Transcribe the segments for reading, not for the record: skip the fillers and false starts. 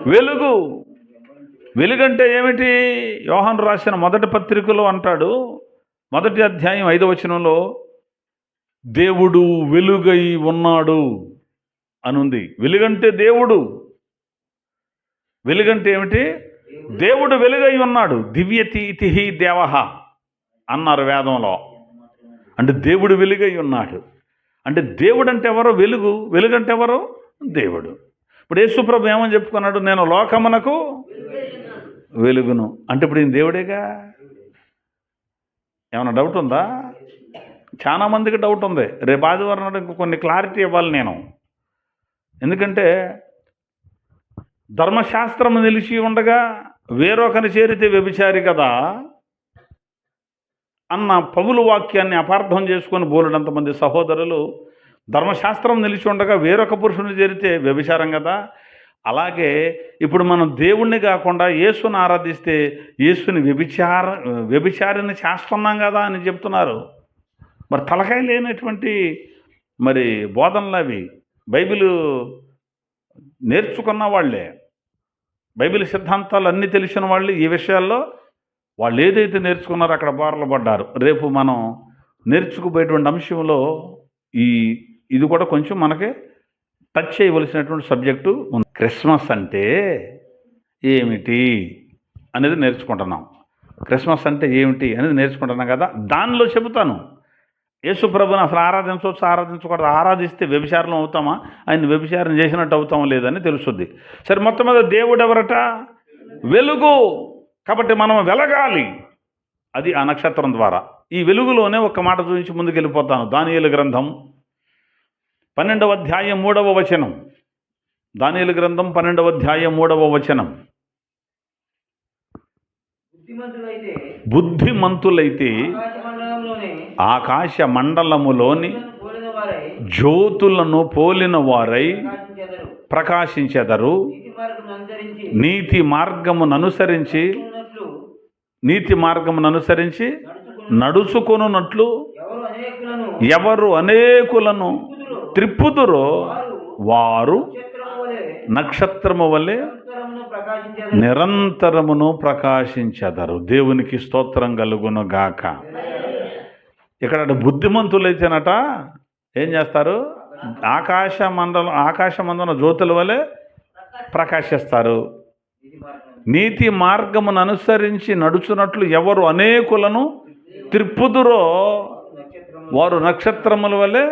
వెలుగు. వెలుగంటే ఏమిటి? యోహాను రాసిన మొదటి పత్రికలో అంటాడు, మొదటి అధ్యాయం 5వ వచనంలో, దేవుడు వెలుగై ఉన్నాడు అనుంది. వెలుగంటే దేవుడు. వెలుగంటే ఏమిటి? దేవుడు వెలుగై ఉన్నాడు. దివ్యతీతిహి దేవః అన్నారు వేదంలో. అంటే దేవుడు వెలుగై ఉన్నాడు. అంటే దేవుడు అంటే ఎవరు? వెలుగు. వెలుగంటే ఎవరు? దేవుడు. ఇప్పుడు యేసుప్రభు ఏమని చెప్పుకున్నాడు? నేను లోకమునకు వెలుగును. అంటే ఇప్పుడు ఈయన దేవుడేగా. ఏమైనా డౌట్ ఉందా? చాలా మందికి డౌట్ ఉంది. రేపు ఆదివారం నాడు ఇంకో కొన్ని క్లారిటీ ఇవ్వాలి నేను. ఎందుకంటే ధర్మశాస్త్రం నిలిచి ఉండగా వేరొకని చేరితే వ్యభిచారి కదా అన్న పౌలు వాక్యాన్ని అపార్థం చేసుకొని బోలెడంతమంది సహోదరులు ధర్మశాస్త్రం నిలిచి ఉండగా వేరొక పురుషుని చేరితే వ్యభిచారం కదా. అలాగే ఇప్పుడు మనం దేవుణ్ణి కాకుండా యేసుని ఆరాధిస్తే యేసుని వ్యభిచారిని చేస్తున్నాం కదా అని చెప్తున్నారు. మరి తలకాయ లేనటువంటి మరి బోధనలు అవి. బైబిల్ నేర్చుకున్న వాళ్ళే, బైబిల్ సిద్ధాంతాలు అన్నీ తెలిసిన వాళ్ళు ఈ విషయాల్లో వాళ్ళు ఏదైతే నేర్చుకున్నారో అక్కడ బోర్లు పడ్డారు. రేపు మనం నేర్చుకుపోయేటువంటి అంశంలో ఇది కూడా కొంచెం మనకి టచ్ చేయవలసినటువంటి సబ్జెక్టు ఉంది. క్రిస్మస్ అంటే ఏమిటి అనేది నేర్చుకుంటున్నాం. క్రిస్మస్ అంటే ఏమిటి అనేది నేర్చుకుంటున్నాం కదా. దానిలో చెబుతాను, యేసుప్రభుని అసలు ఆరాధించవచ్చు, ఆరాధించకూడదు. ఆరాధిస్తే వ్యభిచారం అవుతామా, ఆయన వ్యభిచారం చేసినట్టు అవుతామో లేదని తెలుస్తుంది. సరే, మొత్తం మీద దేవుడు ఎవరట? వెలుగు. కాబట్టి మనం వెలగాలి. అది ఆ నక్షత్రం ద్వారా. ఈ వెలుగులోనే ఒక మాట చూపించి ముందుకు వెళ్ళిపోతాను. దానియేలు గ్రంథం 12వ అధ్యాయం 3వ వచనం. దానియేలు గ్రంథం 12వ అధ్యాయం 3వ వచనం. బుద్ధిమంతులైతే ఆకాశ మండలములోని జ్యోతులను పోలిన వారై ప్రకాశించెదరు. నీతి మార్గమును అనుసరించి నడుచుకొనున్నట్లు ఎవరు అనేకులను త్రిప్పుదురో వారు నక్షత్రము వలె నిరంతరమును ప్రకాశించెదరు. దేవునికి స్తోత్రం కలుగును గాక. ఇక్కడ బుద్ధిమంతులైతేనట ఏం చేస్తారు? ఆకాశమందున జ్యోతుల వలె ప్రకాశిస్తారు. నీతి మార్గమును అనుసరించి నడుచున్నట్లు ఎవరు అనేకులను త్రిప్పుదురో వారు నక్షత్రముల వలె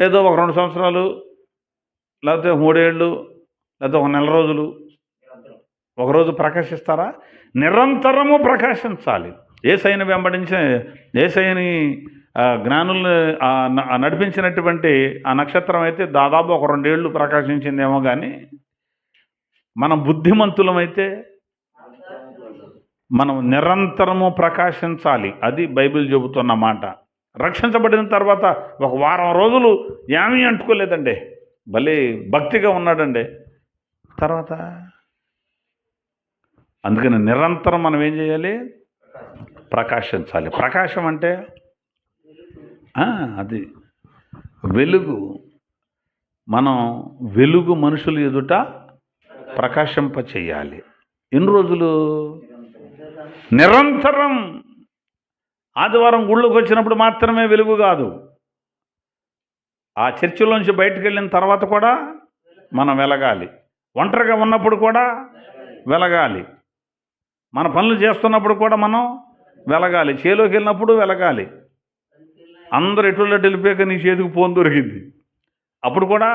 ఏదో ఒక 2 సంవత్సరాలు, లేకపోతే 3 ఏళ్ళు, లేకపోతే 1 నెల రోజులు, ఒకరోజు ప్రకాశిస్తారా? నిరంతరము ప్రకాశించాలి. యేసయ్యను వెంబడించిన, యేసయ్యని జ్ఞానుల్ని నడిపించినటువంటి ఆ నక్షత్రం అయితే దాదాపు ఒక 2 ఏళ్ళు ప్రకాశించిందేమో. కానీ మనం బుద్ధిమంతులమైతే మనం నిరంతరము ప్రకాశించాలి. అది బైబిల్ చెబుతున్న మాట. రక్షించబడిన తర్వాత ఒక వారం రోజులు ఏమీ అంటుకోలేదండి, భలే భక్తిగా ఉన్నాడండి. తర్వాత అందుకని నిరంతరం మనం ఏం చేయాలి? ప్రకాశించాలి. ప్రకాశం అంటే అది వెలుగు. మనం వెలుగు మనుషులు ఎదుట ప్రకాశింప చేయాలి. ఎన్ని రోజులు? నిరంతరం. ఆదివారం గుళ్ళోకి వచ్చినప్పుడు మాత్రమే వెలుగు కాదు, ఆ చర్చిలోంచి బయటకు వెళ్ళిన తర్వాత కూడా మనం వెలగాలి. ఒంటరిగా ఉన్నప్పుడు కూడా వెలగాలి. మన పనులు చేస్తున్నప్పుడు కూడా మనం వెలగాలి. చేలోకి వెళ్ళినప్పుడు వెలగాలి. అందరు ఎటుల్లో వెళ్ళిపోయాక నీ చేతికి ఫోన్ దొరికింది, అప్పుడు కూడా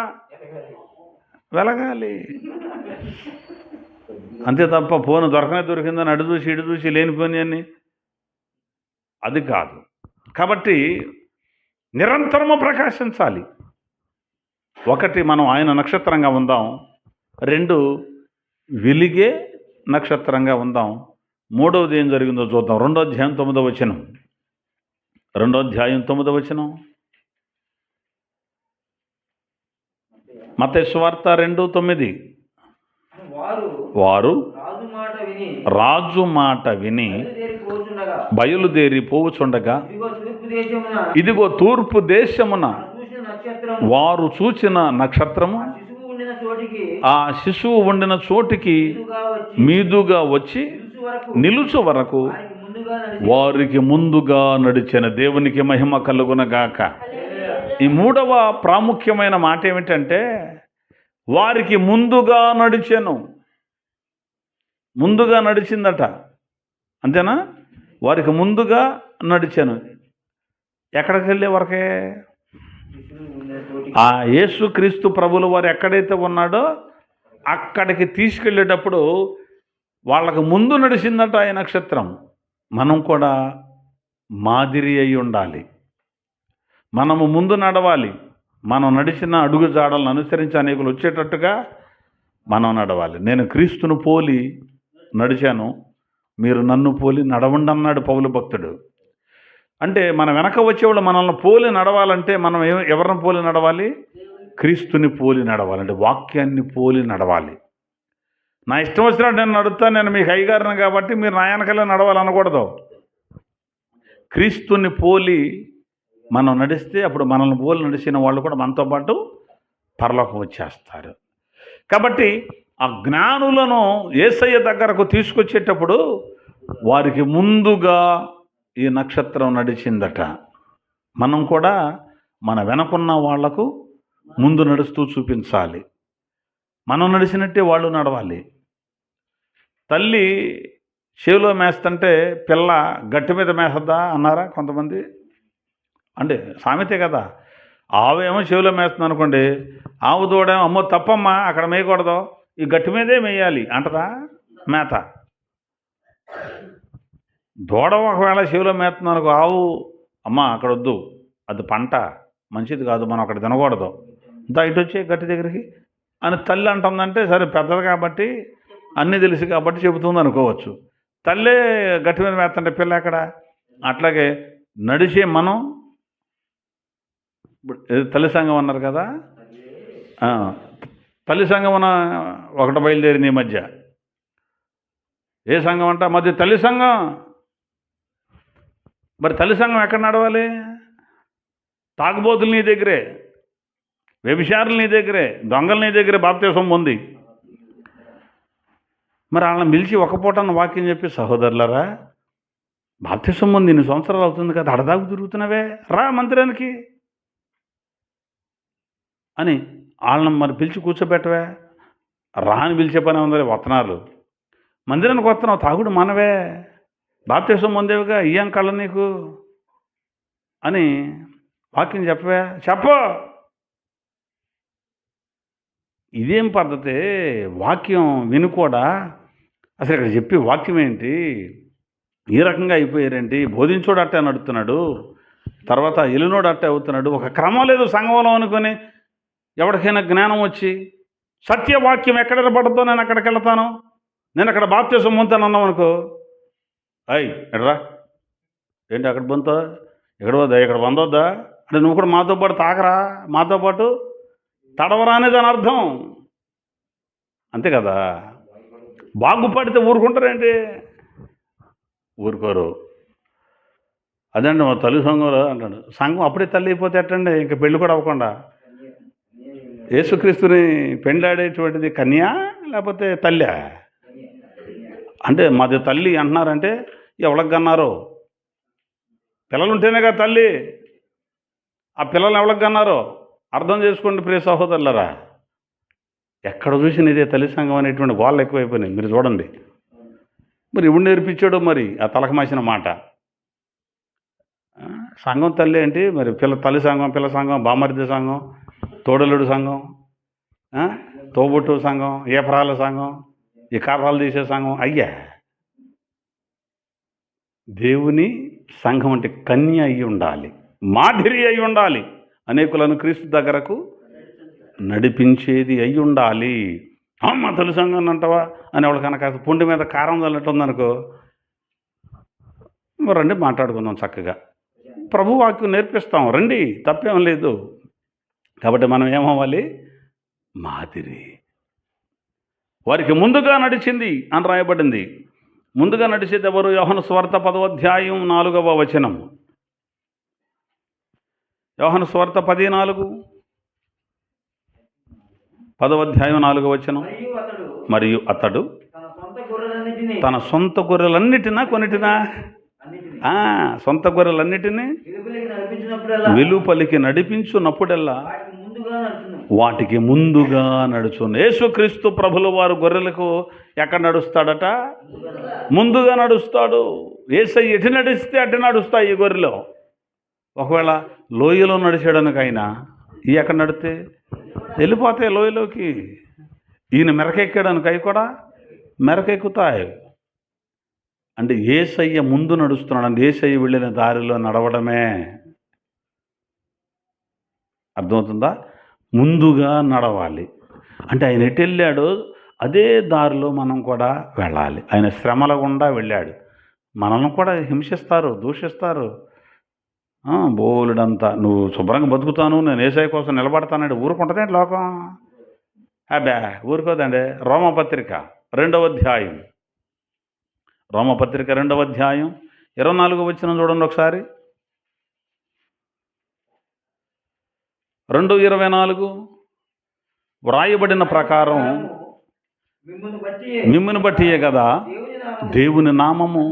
వెలగాలి. అంతే తప్ప ఫోన్ దొరికిందని అటు చూసి ఇటు చూసి లేనిపోని అని అది కాదు. కాబట్టి నిరంతరము ప్రకాశించాలి. 1 మనం ఆయన నక్షత్రంగా ఉందాం. 2 వెలిగే నక్షత్రంగా ఉందాం. 3వది ఏం జరిగిందో చూద్దాం. 2వ అధ్యాయం 9వ వచనం. 2వ అధ్యాయం 9వ వచనం. మత్తయి సువార్త 2:9. వారు రాజు మాట విని బయలుదేరి పోవుచుండగా ఇదిగో తూర్పు దేశమున వారు చూచిన నక్షత్రము ఆ శిశువు ఉండిన చోటికి మీదుగా వచ్చి నిలుచు వరకు వారికి ముందుగా నడిచిన. దేవునికి మహిమ కలుగునగాక. ఈ మూడవ ప్రాముఖ్యమైన మాట ఏమిటంటే వారికి ముందుగా నడిచెను. ముందుగా నడిచిందట, అంతేనా? వారికి ముందుగా నడిచాను. ఎక్కడికి వెళ్ళే వరకే? ఆ యేసుక్రీస్తు ప్రభుల వారు ఎక్కడైతే ఉన్నాడో అక్కడికి తీసుకెళ్ళేటప్పుడు వాళ్ళకు ముందు నడిచిందట ఈ నక్షత్రం. మనం కూడా మాదిరి అయి ఉండాలి. మనము ముందు నడవాలి. మనం నడిచిన అడుగు జాడలను అనుసరించి అనేకులు వచ్చేటట్టుగా మనం నడవాలి. నేను క్రీస్తును పోలి నడిచాను, మీరు నన్ను పోలి నడవండి అన్నాడు పౌలు భక్తుడు. అంటే మన వెనక వచ్చేవాళ్ళు మనల్ని పోలి నడవాలంటే మనం ఎవరిని పోలి నడవాలి? క్రీస్తుని పోలి నడవాలి. అంటే వాక్యాన్ని పోలి నడవాలి. నా ఇష్టం వచ్చినట్టు నేను నడుస్తా, నేను మీకు అయ్యగారిని కాబట్టి మీరు నా వెనకలే నడవాలనకూడదు. క్రీస్తుని పోలి మనం నడిస్తే అప్పుడు మనల్ని పోలి నడిచిన వాళ్ళు కూడా మనతో పాటు పరలోకం వచ్చేస్తారు. కాబట్టి ఆ జ్ఞానులను యేసయ్య దగ్గరకు తీసుకొచ్చేటప్పుడు వారికి ముందుగా ఈ నక్షత్రం నడిచిందట. మనం కూడా మన వెనకున్న వాళ్లకు ముందు నడుస్తూ చూపించాలి. మనం నడిచినట్టే వాళ్ళు నడవాలి. తల్లి చెవిలో మేస్తంటే పిల్ల గట్టి మీద మేసద్దా అన్నారా కొంతమంది? అంటే సామెతే కదా. ఆవేమో చెవిలో మేస్తుంది అనుకోండి, ఆవు దూడేమో అమ్మో తప్పమ్మా అక్కడ మేయకూడదు, ఈ గట్టి మీదే మేయాలి అంటదా మేత. దూడ ఒకవేళ చెవిలో మేస్తుంది అనుకో, ఆవు అమ్మ అక్కడ వద్దు, అది పంట మంచిది కాదు, మనం అక్కడ తినకూడదు, ఇంత ఇటు వచ్చే గట్టి దగ్గరికి అని తల్లి అంటుందంటే సరే పెద్దది కాబట్టి అన్నీ తెలుసు కాబట్టి చెబుతుంది అనుకోవచ్చు. తల్లే గట్టి మీద మేస్తుంటే పిల్ల ఎక్కడ? అట్లాగే నడిచే మనం తల్లి సంఘం అన్నారు కదా, తల్లి సంఘం ఒకటి బయలుదేరింది ఈ మధ్య. ఏ సంఘం అంట? మధ్య తల్లి సంఘం. మరి తల్లి సంఘం ఎక్కడ నడవాలి? తాగుబోతులు నీ దగ్గరే, వ్యభిచారులు నీ దగ్గరే, దొంగలు నీ దగ్గరే బాప్తిసం పొంది. మరి వాళ్ళని పిలిచి ఒక పూటన్న వాక్యం చెప్పి, సహోదరులరా బాప్తిసం పొంది 2 సంవత్సరాలు అవుతుంది కదా, అడదాకు తిరుగుతున్నావే, రా మందిరానికి అని వాళ్ళని మరి పిలిచి కూర్చోబెట్టవే. రాని పిలిచే పని ఉందని వత్తనాలు. మందిరానికి వస్తున్నావు, తాగుడు మనవే, బాప్తిసం పొందేవిగా, ఇయ్యం కళ్ళ నీకు అని వాక్యం చెప్పవే, చెప్పు. ఇదేం పద్ధతి? వాక్యం విని కూడా అసలు ఇక్కడ చెప్పి వాక్యం ఏంటి, ఈ రకంగా అయిపోయారేంటి? బోధించోడు అట్టే నడుస్తున్నాడు, తర్వాత ఎలినోడు అట్టే అవుతున్నాడు. ఒక క్రమం లేదు సంఘంలో అనుకొని ఎవరికైనా జ్ఞానం వచ్చి సత్యవాక్యం ఎక్కడ పడుతుందో నేను అక్కడికి వెళ్తాను, నేను అక్కడ బాప్తిసం పొందుతాను అన్నాం అనుకో, అయ్ ఎడరా ఏంటి అక్కడ పొందుతా, ఇక్కడ వద్దా, ఇక్కడ పొందొద్దా అంటే నువ్వు కూడా మాతో పాటు తాకరా, మాతో పాటు తడవరా అనేది అని అర్థం. అంతే కదా. బాగుపడితే ఊరుకుంటారేంటి? ఊరుకోరు. అదండి మా తల్లి సంఘంలో అంటాడు. సంఘం అప్పుడే తల్లి అయిపోతే ఎట్టండి, ఇంకా పెళ్ళి కూడా అవ్వకుండా. యేసుక్రీస్తుని పెళ్ళాడేటువంటిది కన్యా లేకపోతే తల్లి? అంటే మాది తల్లి అంటున్నారంటే ఎవరికి కన్నారో? పిల్లలు ఉంటేనే కదా తల్లి. ఆ పిల్లలు ఎవరికి కన్నారో అర్థం చేసుకోండి ప్రియ సహోదరులరా. ఎక్కడ చూసిన ఇదే తల్లి సంఘం అనేటువంటి గోళ్ళు ఎక్కువైపోయినాయి. మీరు చూడండి. మరి ఎవడు నేర్పించాడో మరి ఆ తలకమాసిన మాట. సంఘం తల్లి ఏంటి మరి? తల్లి సంఘం, పిల్ల సంఘం, బామర్ది సంఘం, తోడలుడు సంఘం, తోబుట్టు సంఘం, ఏపరాల సంఘం, ఈ కాపరాలు తీసే సంఘం. అయ్యా, దేవుని సంఘం అంటే కన్య అయి ఉండాలి, మాదిరి అయి ఉండాలి, అనేకులను క్రీస్తు దగ్గరకు నడిపించేది అయి ఉండాలి. మా తొలి సంఘం అంటావా అని ఎవరు కనుక పుండి మీద కారం చల్లట్టుందనుకో, రండి మాట్లాడుకుందాం చక్కగా, ప్రభు వాక్యం నేర్పిస్తాం రండి, తప్పేం లేదు. కాబట్టి మనం ఏమవ్వాలి? మాదిరి. వారికి ముందుగా నడిచింది అని రాయబడింది. ముందుగా నడిచేది ఎవరు? యోహాను సువార్త 10వ అధ్యాయం 4వ వచనం. యోహాను సువార్త 10:4. 10వ అధ్యాయం 4వ వచనం. మరియు అతడు తన సొంత గొర్రెలన్నిటినా కొన్నిటినా? సొంత గొర్రెలన్నిటినీ వెలుపలికి నడిపించున్నప్పుడల్లా వాటికి ముందుగా నడుచును. యేసుక్రీస్తు ప్రభుల వారు గొర్రెలకు ఎక్కడ నడుస్తాడట? ముందుగా నడుస్తాడు. యేసయ్య ఎటు నడిస్తే అటు నడుస్తాయి ఈ గొర్రెలు. ఒకవేళ లోయలో నడిచాడనికైనా ఈ ఎక్కడ నడితే వెళ్ళిపోతాయి లోయలోకి. ఈయన మెరకెక్కాడనికి అవి కూడా మెరకెక్కుతాయి. అంటే యేసయ్య ముందు నడుస్తున్నాడు. అంటే యేసయ్య వెళ్ళిన దారిలో నడవడమే. అర్థమవుతుందా? ముందుగా నడవాలి అంటే ఆయన ఎటు వెళ్ళాడో అదే దారిలో మనం కూడా వెళ్ళాలి. ఆయన శ్రమల గుండా వెళ్ళాడు. మనల్ని కూడా హింసిస్తారు, దూషిస్తారు. బోలుడంతా నువ్వు శుభ్రంగా బతుకుతాను, నేను యేసయ్య కోసం నిలబడతానండి ఊరుకుంటుందండి లోకం. అబ్బా ఊరుకోదండి. రోమపత్రిక 2వ అధ్యాయం, రోమపత్రిక 2వ అధ్యాయం 24వ వచనం చూడండి ఒకసారి. 2:24 వ్రాయబడిన ప్రకారం మిమ్మును బట్టియే కదా దేవుని నామము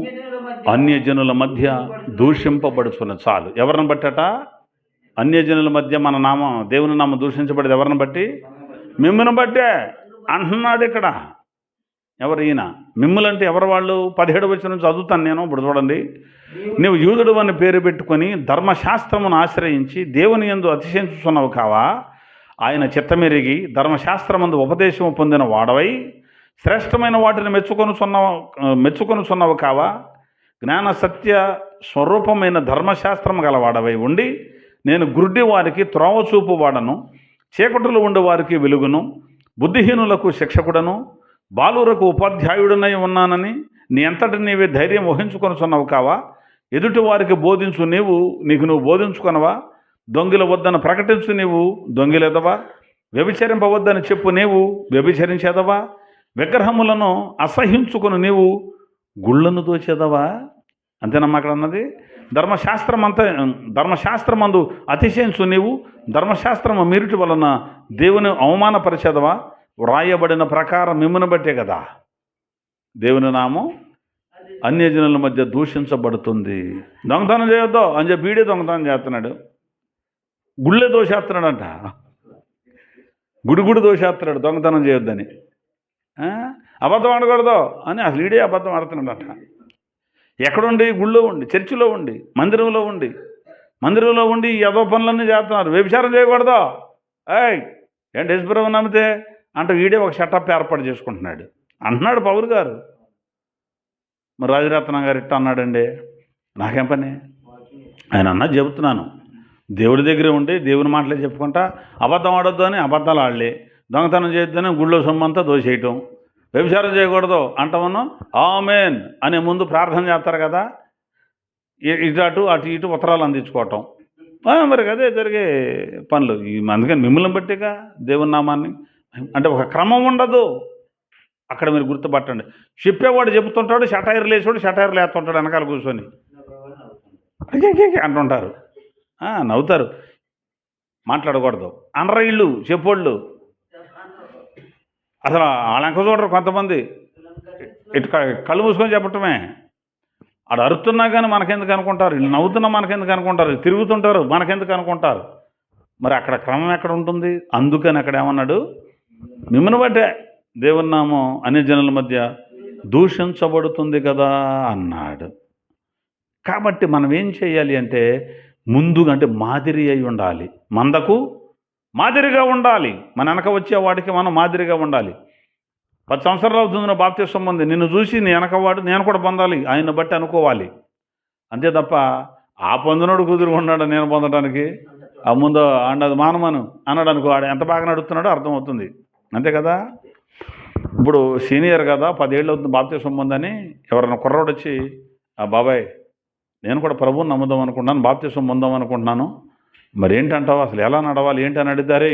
అన్యజనుల మధ్య దూషింపబడుచున్నది. చాలు. ఎవరిని బట్టట? అన్యజనుల మధ్య మన నామం, దేవుని నామం దూషించబడేది ఎవరిని బట్టి? మిమ్మును బట్టే అంటున్నాడు ఇక్కడ. ఎవరు ఈయన? మిమ్ములంటే ఎవరు వాళ్ళు? 17వ వచనం చదువుతాను నేను. ఇప్పుడు చూడండి. నీవు యూదుడు అని పేరు పెట్టుకొని ధర్మశాస్త్రమును ఆశ్రయించి దేవుని యందు అతిశయించుచున్నావు కావా? ఆయన చిత్తమెరిగి ధర్మశాస్త్రమందు ఉపదేశము పొందిన వాడవై శ్రేష్టమైన వాటిని మెచ్చుకొనుచున్నావు కావా? జ్ఞాన సత్య స్వరూపమైన ధర్మశాస్త్రము గలవాడవై ఉండి నేను గుడ్డి వారికి త్రోవ చూపు వాడను, చీకటిలో ఉండే వారికి వెలుగును, బుద్ధిహీనులకు శిక్షకుడను, బాలురకు ఉపాధ్యాయుడనై ఉన్నానని నీ అంతటి నీవే ధైర్యం వహించుకొనుచున్నావు కావా? ఎదుటి వారికి బోధించు నీకు నువ్వు బోధించుకొనవా? దొంగిల వద్దని ప్రకటించు నీవు దొంగిలెదవా? వ్యభిచరింపవద్దని చెప్పు నీవు వ్యభిచరించేదవా? విగ్రహములను అసహించుకుని నీవు గుళ్ళను దోచేదవా? అంతేనమ్మా అక్కడ అన్నది. ధర్మశాస్త్రమందు అతిశయించు నీవు ధర్మశాస్త్రము మీరుటి వలన దేవుని అవమానపరిచేదవా? వ్రాయబడిన ప్రకారం మిమ్మును బట్టే కదా దేవుని నామం అన్యజనుల మధ్య దూషించబడుతుంది. దొంగతనం చేయొద్దు అని చెప్పి వీడే దొంగతనం చేస్తున్నాడు. గుళ్ళే దోషేస్తున్నాడంట. గుడి దోషేస్తున్నాడు దొంగతనం చేయొద్దని. అబద్ధం ఆడకూడదు అని అసలు ఈడే అబద్ధం ఆడుతున్నాడట. ఎక్కడుండి? గుళ్ళో ఉండి, చర్చిలో ఉండి, మందిరంలో ఉండి ఏదో పనులన్నీ చేస్తున్నారు. వ్యభిచారం చేయకూడదు. ఏంటి యేసుప్రభువు నమ్మితే అంటే వీడే ఒక సెటప్ ఏర్పాటు చేసుకుంటున్నాడు అంటున్నాడు పౌరు గారు. మరి రాజరత్నం గారు ఇట్ట అన్నాడండి. నాకేం పని? ఆయన అన్నది చెబుతున్నాను. దేవుడి దగ్గరే ఉండి దేవుని మాటలే చెప్పుకుంటా అబద్ధం ఆడొద్దు అని అబద్ధాలు ఆడలే, దొంగతనం చేయొద్దని గుళ్ళో సొమ్మంతా దోసేయటం, వ్యభిచారం చేయకూడదు అంటామను ఆమేన్ అనే ముందు ప్రార్థన చేస్తారు కదా, అటు ఇటు ఉత్తరాలు అందించుకోవటం. మరి అదే జరిగే పనులు. అందుకని మిమ్మల్ని బట్టిగా దేవుని నామాన్ని అంటే ఒక క్రమం ఉండదు అక్కడ. మీరు గుర్తుపట్టండి. చెప్పేవాడు చెబుతుంటాడు, షటైర్లు వేసేవాడు షటైర్లు వేస్తుంటాడు వెనకాల కూర్చొని అంటుంటారు. నవ్వుతారు. మాట్లాడకూడదు అనరా ఇళ్ళు చెప్పోళ్ళు. అసలు వాళ్ళంక చూడరు కొంతమంది. ఇటు కళ్ళు మూసుకొని చెప్పటమే. ఆడు అరుతున్నా కానీ మనకెందుకు అనుకుంటారు, ఇల్లు నవ్వుతున్నా మనకెందుకు అనుకుంటారు, తిరుగుతుంటారు మనకెందుకు అనుకుంటారు. మరి అక్కడ క్రమం ఎక్కడ ఉంటుంది? అందుకని అక్కడ ఏమన్నాడు? మిమ్మల్ని బట్టే దేవుని నామం అన్ని జనుల మధ్య దూషించబడుతుంది కదా అన్నాడు. కాబట్టి మనం ఏం చేయాలి అంటే ముందుగా అంటే మాదిరి అయి ఉండాలి. మందకు మాదిరిగా ఉండాలి. మన వెనక వచ్చే వాడికి మనం మాదిరిగా ఉండాలి. 10 సంవత్సరాలు అవుతుంది బాప్తిసం పొంది, నిన్ను చూసి నీ వెనకవాడు నేను కూడా పొందాలి, ఆయన బట్టి అనుకోవాలి. అంతే తప్ప ఆ పొందినోడు కుదురు ఉన్నాడు నేను పొందడానికి, ఆ ముందు అండది మానమను అన్నాడు అనుకో, వాడు ఎంత బాగా నడుస్తున్నాడో అర్థమవుతుంది. అంతే కదా. ఇప్పుడు సీనియర్ కదా, 10 ఏళ్ళు అవుతుంది బాప్తిసం పొందని ఎవరైనా కుర్రోడు వచ్చి బాబాయ్ నేను కూడా ప్రభువుని నమ్ముదాం అనుకుంటున్నాను, బాప్తిసం పొందాం అనుకుంటున్నాను, మరి ఏంటంటావు, అసలు ఎలా నడవాలి ఏంటి అని అడిగితే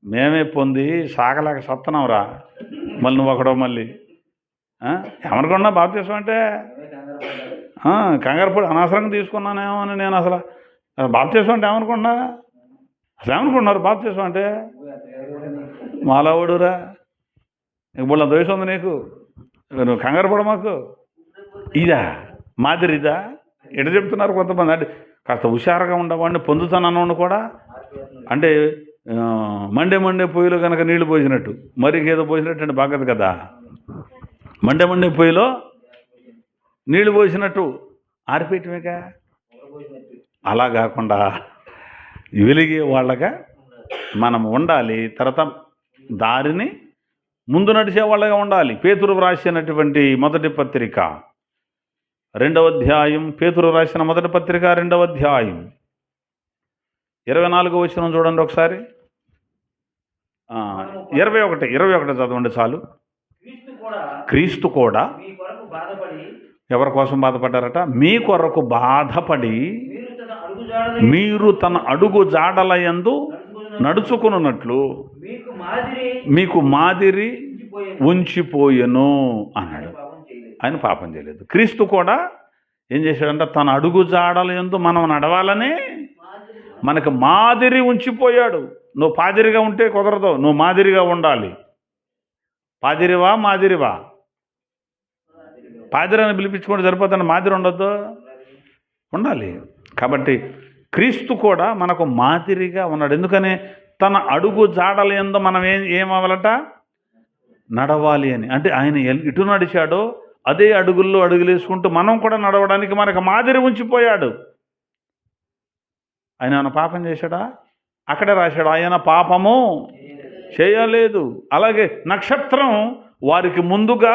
మేమే పొంది సాగలేక సత్తనాంరా మళ్ళీ నువ్వు ఒకడో మళ్ళీ ఏమనుకున్నా బాప్తిసం అంటే కంగారుపడి అనవసరంగా తీసుకున్నానేమో అని. నేను అసలు బాప్తిసం అంటే ఏమనుకుంటున్నా, అసలు ఏమనుకుంటున్నారు బాప్తిసం అంటే మాలావుడురా, ఇప్పుడు దోషం ఉంది నీకు, నువ్వు కంగారు పడ మాకు. ఇదా మాదిరి ఇదా ఎట చెప్తున్నారు కొంతమంది. అంటే కాస్త హుషారుగా ఉండవాడిని పొందుతానన్నవాడిని కూడా అంటే మండే పొయ్యిలో కనుక నీళ్లు పోసినట్టు, మరి ఏదో పోసినట్టు అంటే బాగదు కదా. మండే పొయ్యిలో నీళ్లు పోసినట్టు ఆరిపోయటమేగా. అలా కాకుండా వెలిగే వాళ్ళగా మనం ఉండాలి. తర్వాత దారిని ముందు నడిచే వాళ్ళగా ఉండాలి. పేతురు రాసినటువంటి మొదటి పత్రిక 2వ అధ్యాయం, పేతురు రాసిన మొదటి పత్రిక 2వ అధ్యాయం 24వ వచనం చూడండి ఒకసారి. 21 చదవండి చాలు. క్రీస్తు కూడా ఎవరి కోసం బాధపడ్డారట? మీ కొరకు బాధపడి మీరు తన అడుగు జాడల యందు నడుచుకున్నట్లు మీకు మాదిరి ఉంచిపోయెను అన్నాడు. ఆయన పాపం చేయలేదు. క్రీస్తు కూడా ఏం చేశాడంటే తన అడుగు జాడల యందు మనం నడవాలని మనకు మాదిరి ఉంచిపోయాడు. నువ్వు పాదిరిగా ఉంటే కుదరదు, నువ్వు మాదిరిగా ఉండాలి. పాదిరివా మాదిరివా? పాదిరిని పిలిపించుకుంటే సరిపోతుంది, మాదిరి ఉండొద్దు, ఉండాలి. కాబట్టి క్రీస్తు కూడా మనకు మాదిరిగా ఉన్నాడు. ఎందుకని? తన అడుగు జాడల యందు మనం ఏమవ్వాలట? నడవాలి అని. అంటే ఆయన ఇటు నడిచాడో అదే అడుగుల్లో అడుగులేసుకుంటూ మనం కూడా నడవడానికి మనకు మాదిరి ఉంచిపోయాడు. ఆయన ఏమైనా పాపం చేశాడా? అక్కడే రాశాడు, ఆయన పాపము చేయలేదు. అలాగే నక్షత్రం వారికి ముందుగా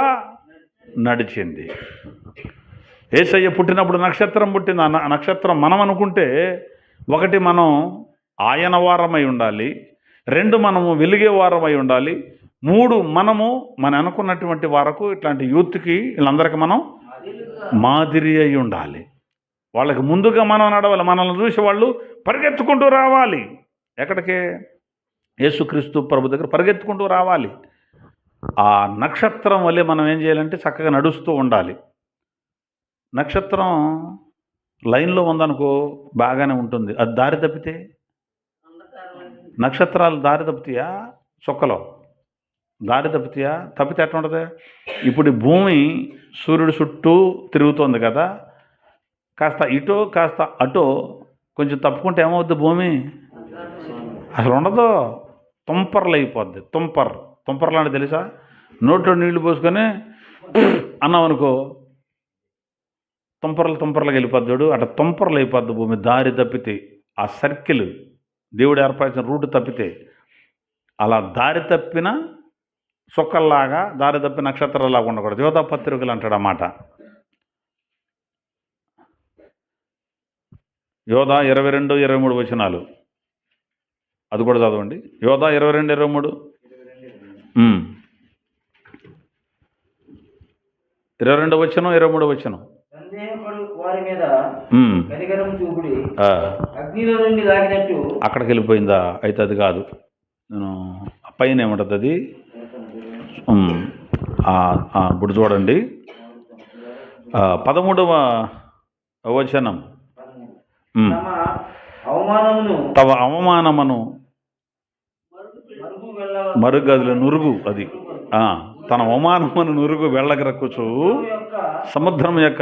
నడిచింది. యేసయ్య పుట్టినప్పుడు నక్షత్రం పుట్టింది. ఆ నక్షత్రం మనం అనుకుంటే, ఒకటి మనం ఆయన వారమై ఉండాలి, 2 మనము వెలిగే వారమై ఉండాలి, 3 మనము మన అనుకున్నటువంటి వరకు ఇట్లాంటి యూత్కి వీళ్ళందరికీ మనం మాదిరి అయి ఉండాలి. వాళ్ళకి ముందుగా మనం నడవాలి. మనల్ని చూసి వాళ్ళు పరిగెత్తుకుంటూ రావాలి. ఎక్కడికి? యేసుక్రీస్తు ప్రభు దగ్గర పరిగెత్తుకుంటూ రావాలి. ఆ నక్షత్రం వల్లే మనం ఏం చేయాలంటే చక్కగా నడుస్తూ ఉండాలి. నక్షత్రం లైన్లో ఉందనుకో బాగానే ఉంటుంది. అది దారి తప్పితే, నక్షత్రాలు దారి తప్పుతాయా? చుక్కలో దారి తప్పుతాయా? తప్పితే ఎట్లా ఉంటుంది? ఇప్పుడు భూమి సూర్యుడు చుట్టూ తిరుగుతోంది కదా, కాస్త ఇటో కాస్త అటో కొంచెం తప్పుకుంటే ఏమవుద్ది? భూమి అసలు ఉండదు, తుంపర్లు అయిపోద్ది. తుంపర్లు అంటే తెలుసా? నోట్లో నీళ్లు పోసుకొని అన్నాం అనుకో, తుంపర్లుగా వెళ్ళిపోద్దాడు. అట్లా తుంపర్లు అయిపోద్ది భూమి దారి తప్పితే. ఆ సర్కిల్ దేవుడు ఏర్పరిచిన రూటు తప్పితే. అలా దారి తప్పిన చుక్కల్లాగా, దారి తప్పిన నక్షత్రాలాగా ఉండకూడదు. యోధా పత్రికలు అంటాడు అన్నమాట. యోధా 22-23 వచనాలు, అది కూడా చదవండి. యోధా 22-23, 22 వచనం, 23 వచనం. అక్కడికి వెళ్ళిపోయిందా? అయితే అది కాదు. నేను పైన ఏమంటుంది అది? ఇప్పుడు చూడండి 13వ వచనం. తమ అవమానమును మరుగదుల నురుగు, అది తన అవమానమును నురుగు వెళ్ళగరక్కుచు సముద్రం యొక్క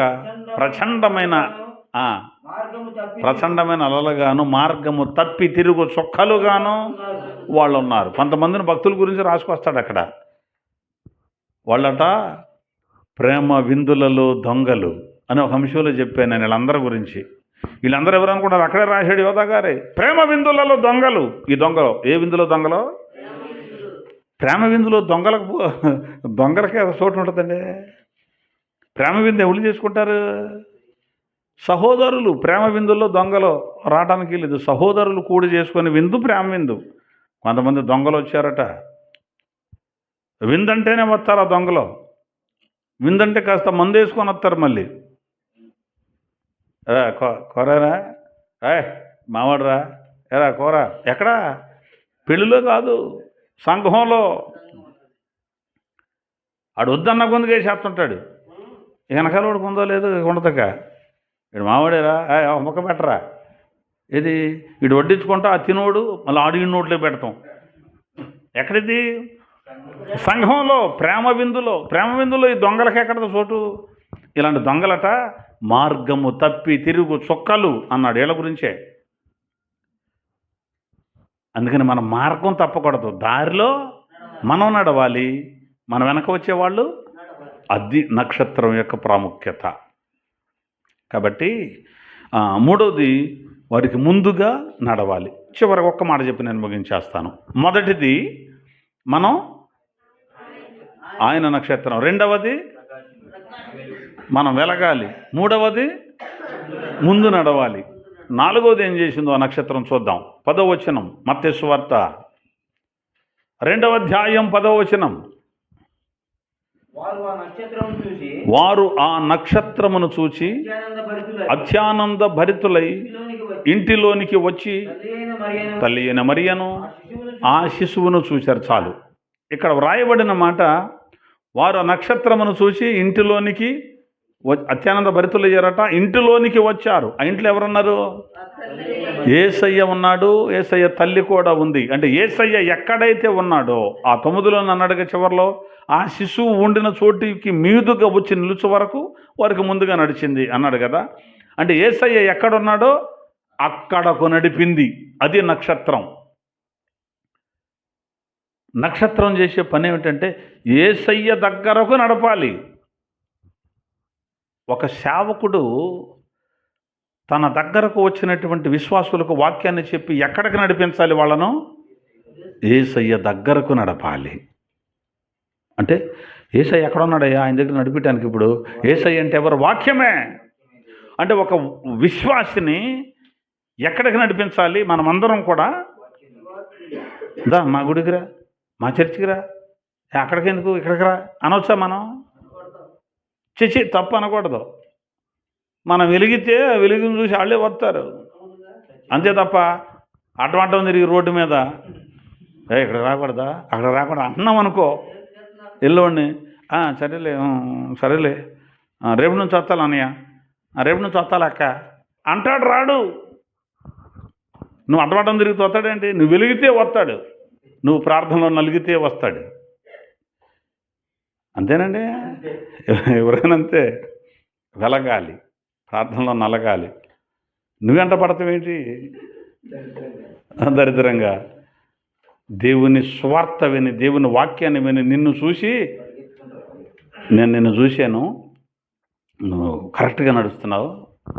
ప్రచండమైన అలలుగాను మార్గము తప్పి తిరుగు చుక్కలుగాను వాళ్ళు ఉన్నారు. కొంతమందిని భక్తుల గురించి రాసుకొస్తాడు అక్కడ. వాళ్ళట ప్రేమ విందులలో దొంగలు అని ఒక అంశంలో చెప్పాను నేను వీళ్ళందరి గురించి. వీళ్ళందరూ ఎవరు అనుకుంటారు? అక్కడే రాశాడు యోధా గారే, ప్రేమ విందులలో దొంగలు. ఈ దొంగలు ఏ విందులో దొంగలో? ప్రేమ విందులో దొంగలకే చోటు ఉంటుందండి. ప్రేమ విందు ఎవరు చేసుకుంటారు? సహోదరులు. ప్రేమ విందుల్లో దొంగలు రావడానికి లేదు. సహోదరులు కూడి చేసుకుని విందు ప్రేమ విందు. కొంతమంది దొంగలు వచ్చారట. విందంటేనే వస్తారు ఆ దొంగలు. విందంటే కాస్త మందు వేసుకొని వస్తారు మళ్ళీ. కూరరా, మావాడరా, ఎరా కూర ఎక్కడా? పెళ్ళిలో కాదు, సంఘంలో. ఆడు వద్దన్న కొందుకే చేస్తుంటాడు. వెనకాల వాడు కొందో లేదు ఉండదక. ఇడు మావాడేరా, మొక్క పెట్టరా, ఇది ఇటు వడ్డించుకుంటా ఆ తినోడు మళ్ళీ ఆడిగి నోట్లో పెడతాం. ఎక్కడిది? సంఘంలో, ప్రేమ విందులో ఈ దొంగలకి ఎక్కడదో చోటు? ఇలాంటి దొంగలట మార్గము తప్పి తిరుగు చుక్కలు అన్నాడు. వీళ్ళ గురించే. అందుకని మన మార్గం తప్పకూడదు, దారిలో మనం నడవాలి, మన వెనక వచ్చేవాళ్ళు. అది నక్షత్రం యొక్క ప్రాముఖ్యత. కాబట్టి మూడవది, వారికి ముందుగా నడవాలి. చివరికి ఒక్క మాట చెప్పి నేను ముగించేస్తాను. మొదటిది, మనం ఆయన నక్షత్రం. రెండవది, మనం వెలగాలి. మూడవది, ముందు నడవాలి. నాలుగవది ఏం చేసిందో ఆ నక్షత్రం చూద్దాం. 10వ వచనం, మత్తయి సువార్త 2వ అధ్యాయం 10వ వచనం. వారు ఆ నక్షత్రమును చూచి అత్యానంద భరితులై ఇంటిలోనికి వచ్చి తల్లి అయిన మరియను ఆ శిశువును చూశారు. చాలు. ఇక్కడ వ్రాయబడిన మాట, వారు ఆ నక్షత్రమును చూసి ఇంటిలోనికి అత్యానంద భరితులయ్యారట, ఇంటిలోనికి వచ్చారు. ఆ ఇంట్లో ఎవరున్నారు? యేసయ్య ఉన్నాడు, యేసయ్య తల్లి కూడా ఉంది. అంటే యేసయ్య ఎక్కడైతే ఉన్నాడో ఆ 9లో అన్నాడుగా చివరిలో, ఆ శిశువు ఉండిన చోటికి మీదుగా వచ్చి నిలుచు వరకు వారికి ముందుగా నడిచింది అన్నాడు కదా. అంటే యేసయ్య ఎక్కడున్నాడో అక్కడకు నడిపింది. అది నక్షత్రం. నక్షత్రం చేసే పని ఏమిటంటే యేసయ్య దగ్గరకు నడపాలి. ఒక సేవకుడు తన దగ్గరకు వచ్చినటువంటి విశ్వాసులకు వాక్యాన్ని చెప్పి ఎక్కడికి నడిపించాలి వాళ్ళను? యేసయ్య దగ్గరకు నడపాలి. అంటే యేసయ్య ఎక్కడున్నాడయ్యా? ఆయన దగ్గర నడిపించడానికి. ఇప్పుడు యేసయ్య అంటే ఎవరు? వాక్యమే. అంటే ఒక విశ్వాసిని ఎక్కడికి నడిపించాలి? మనమందరం కూడా దా మా గుడికి రా, మా చర్చికి రా, అక్కడికి ఎందుకు ఇక్కడికి రా అనవచ్చా? మనం చిచి తప్పు అనకూడదు. మనం వెలిగితే వెలుగుని చూసి వాళ్ళే వస్తారు, అంతే తప్ప అడ్డం తిరిగి రోడ్డు మీద ఇక్కడ రాకూడదా, అక్కడ రాకూడదా అన్నాం అనుకో, ఎల్లుండి సరేలే రేపు నుంచి వస్తాను అన్నయ్య, రేపు నుంచి వస్తాను అక్క అంటాడు. రాడు. నువ్వు అడ్డం తిరిగితే వస్తాడేంటి? నువ్వు వెలిగితే వస్తాడు, నువ్వు ప్రార్థనలో నలిగితే వస్తాడు. అంతేనండి. ఎవరైనా అంతే. వెలగాలి, ప్రార్థనలో నలగాలి. నువ్వెంట పడతావేంటి దరిద్రంగా? దేవుని స్వార్థ విని, దేవుని వాక్యాన్ని విని నిన్ను చూసి, నేను నిన్ను చూశాను, నువ్వు కరెక్ట్గా నడుస్తున్నావు,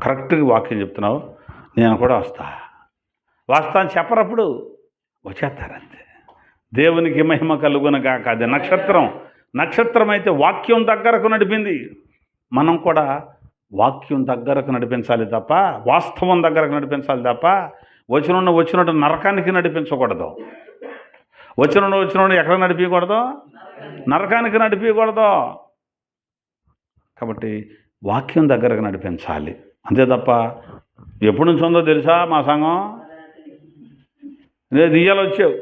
కరెక్ట్గా వాక్యం చెప్తున్నావు, నేను కూడా వస్తా అని చెప్పరప్పుడు వచ్చేస్తారంతే. దేవునికి మహిమ కలుగునగాక. అది నక్షత్రం అయితే వాక్యం దగ్గరకు నడిపింది. మనం కూడా వాక్యం దగ్గరకు నడిపించాలి తప్ప, వాస్తవం దగ్గరకు నడిపించాలి తప్ప వచ్చినట్టు నరకానికి నడిపించకూడదు. వచ్చినట్టు ఎక్కడ నడిపించకూడదు? నరకానికి నడిపించకూడదు. కాబట్టి వాక్యం దగ్గరకు నడిపించాలి, అంతే తప్ప. ఎప్పటి నుంచి ఉందో తెలుసా మా సంఘం? నేను ఇయ్యాలు వచ్చావు,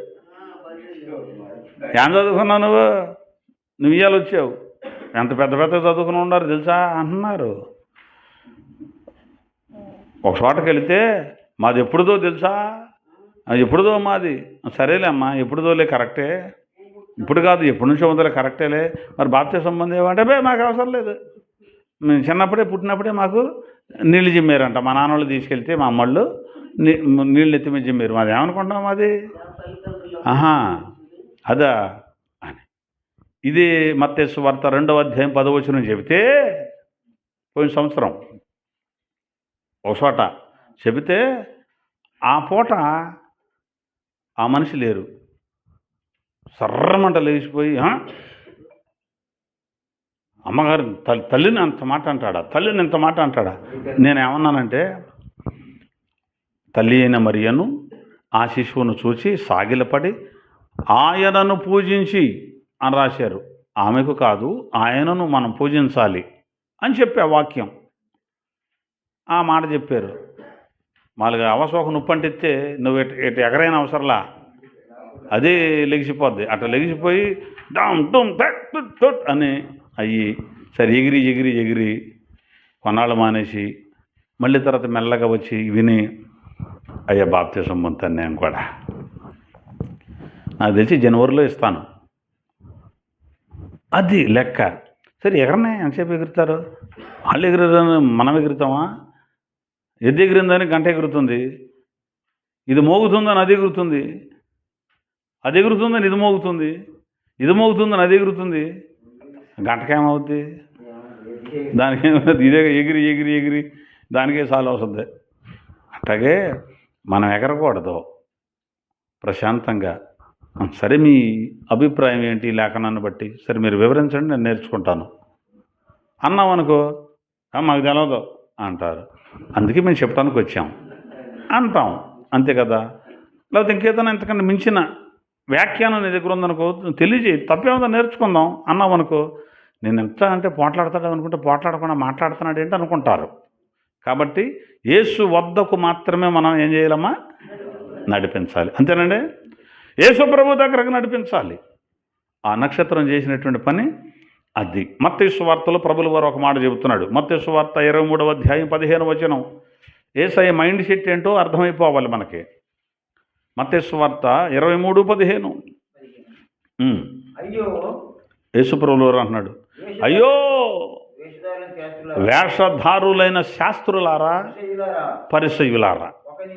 ఏం చదువుకున్నావు నువ్వు ఇయ్యాలు వచ్చావు, ఎంత పెద్ద చదువుకుని ఉన్నారు తెలుసా అంటున్నారు. ఒక చోటకి వెళితే మాది ఎప్పుడుదో తెలుసా, ఎప్పుడుదో మాది. సరేలే అమ్మా, ఎప్పుడుదోలే కరెక్టే, ఇప్పుడు కాదు ఎప్పటి నుంచో ఉందలే కరెక్టేలే. మరి బాప్తిసం సంబంధం ఏమంటే మాకు అవసరం లేదు, మేము చిన్నప్పుడే పుట్టినప్పుడే మాకు నీళ్ళు జిమ్మారంట. మా నాన్నోళ్ళు తీసుకెళ్తే మా అమ్మళ్ళు నీళ్ళు ఎత్తి మీద జిమ్మారు. మాది ఏమనుకుంటాం అది? అదా అని. ఇది మత్తయి సువార్త 2వ అధ్యాయం 10వ వచనం చెబితే, పోయిన సంవత్సరం ఒక చోట చెబితే ఆ పూట ఆ మనిషి లేరు. సర్రమంట లేచిపోయి, అమ్మగారు తల్లిని అంత మాట అంటాడా? నేనేమన్నానంటే, తల్లి అయిన మరియను ఆ శిశువును చూచి సాగిలపడి ఆయనను పూజించి అని రాశారు. ఆమెకు కాదు, ఆయనను మనం పూజించాలి అని చెప్పే వాక్యం. ఆ మాట చెప్పారు. మాలుగా అవసరం నొప్పి అంటిస్తే నువ్వు ఎటు ఎగరైన అవసరంలా, అదే లెగిసిపోద్ది. అట్లా లెగిసిపోయి డామ్ డుమ్ టట్ అని అయ్యి సరే ఎగిరి కొన్నాళ్ళు మానేసి మళ్ళీ తర్వాత మెల్లగా వచ్చి విని అయ్యా బాప్తిసం పొందుతాను నేను కూడా, నాకు తెలిసి జనవరిలో ఇస్తాను. అది లెక్క. సరే ఎగరనే ఎంతసేపు ఎగురుతారు? వాళ్ళు ఎగురుతారు, మనం ఎగురుతామా? ఎద్దు ఎగిరిందని గంట ఎగురుతుంది, ఇది మోగుతుందని అది ఎగురుతుంది, అది ఎగురుతుందని ఇది మోగుతుంది, ఇది మోగుతుందని అది ఎగురుతుంది, గంటకేమవుద్ది? దానికేమవుతుంది? ఇదే ఎగిరి ఎగిరి ఎగిరి దానికే చాలు వస్తుంది. అట్లాగే మనం ఎగరకూడదు, ప్రశాంతంగా. సరే మీ అభిప్రాయం ఏంటి ఈ లేఖనాన్ని బట్టి? సరే మీరు వివరించండి, నేను నేర్చుకుంటాను అన్నాం అనుకో, మాకు తెలవదు అంటారు. అందుకే మేము చెప్పడానికి వచ్చాం అంటాం, అంతే కదా. లేకపోతే ఇంకేదైనా ఇంతకన్నా మించిన వ్యాఖ్యానం నీ దగ్గర ఉందనుకో, తెలియజేయి, తప్పేముందో నేర్చుకుందాం అన్నాం అనుకో. నేను ఎంత అంటే పోట్లాడతాడు అనుకుంటే పోట్లాడకుండా మాట్లాడుతున్నాడు ఏంటి అనుకుంటారు. కాబట్టి యేసు వద్దకు మాత్రమే మనం ఏం చేయాలమ్మా? నడిపించాలి, అంతేనండి. యేసు ప్రభు దగ్గరకు నడిపించాలి. ఆ నక్షత్రం చేసినటువంటి పని అది. మత్తయి సువార్తలో ప్రభుల వారు ఒక మాట చెబుతున్నాడు. మత్తయి సువార్త 23వ అధ్యాయం 15వ వచనం. యేసయ్య మైండ్ సెట్ ఏంటో అర్థమైపోవాలి మనకి. మత్తయి సువార్త 23:15. యేసు ప్రభుల వారు అంటున్నాడు, అయ్యో వేషధారులైన శాస్త్రులారా, పరిసయ్యులారా, ఒకడిని